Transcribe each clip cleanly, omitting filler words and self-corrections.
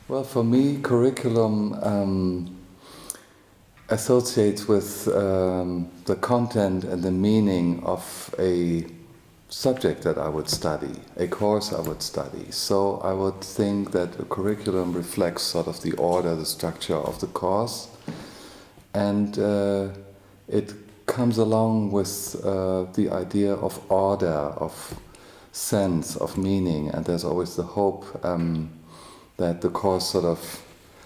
Well, for me, curriculum associates with the content and the meaning of a subject that I would study, a course I would study. So I would think that a curriculum reflects sort of the order, the structure of the course, and it comes along with the idea of order, of sense, of meaning, and there's always the hope that the course sort of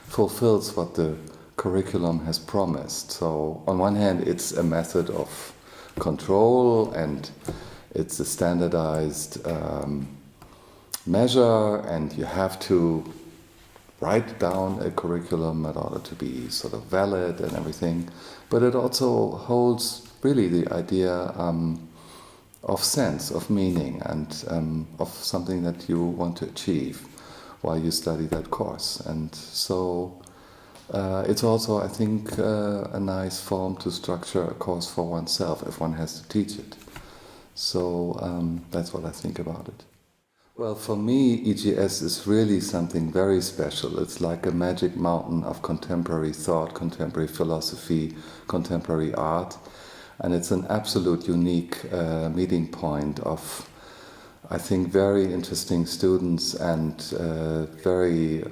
fulfills what the curriculum has promised. So on one hand, it's a method of control and it's a standardized measure, and you have to write down a curriculum in order to be sort of valid and everything. But it also holds really the idea of sense, of meaning, and of something that you want to achieve while you study that course. And so it's also, I think, a nice form to structure a course for oneself if one has to teach it. So that's what I think about it. Well, for me, EGS is really something very special. It's like a magic mountain of contemporary thought, contemporary philosophy, contemporary art. And it's an absolute unique meeting point of, I think, very interesting students and very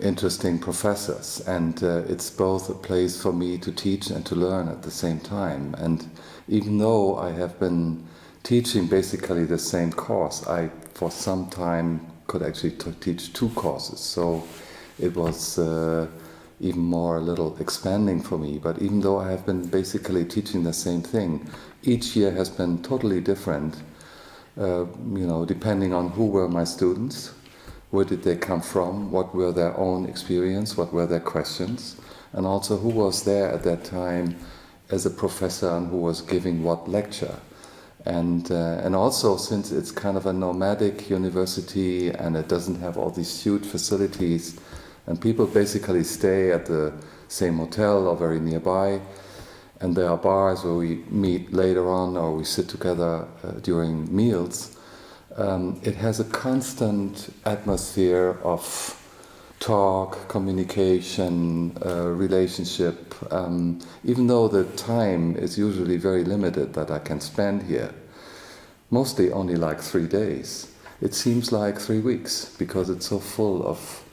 interesting professors. And it's both a place for me to teach and to learn at the same time. And even though I have been teaching basically the same course, I for some time could actually teach two courses. So it was even more a little expanding for me. But even though I have been basically teaching the same thing, each year has been totally different, depending on who were my students, where did they come from, what were their own experience, what were their questions, and also who was there at that time as a professor and who was giving what lecture. And also, since it's kind of a nomadic university and it doesn't have all these huge facilities, and people basically stay at the same hotel or very nearby, and there are bars where we meet later on or we sit together during meals, it has a constant atmosphere of talk, communication, relationship, even though the time is usually very limited that I can spend here. Mostly only like 3 days. It seems like 3 weeks because it's so full of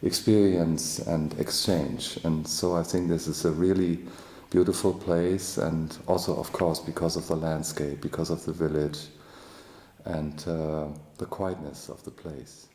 experience and exchange. And so I think this is a really beautiful place, and also, of course, because of the landscape, because of the village and the quietness of the place.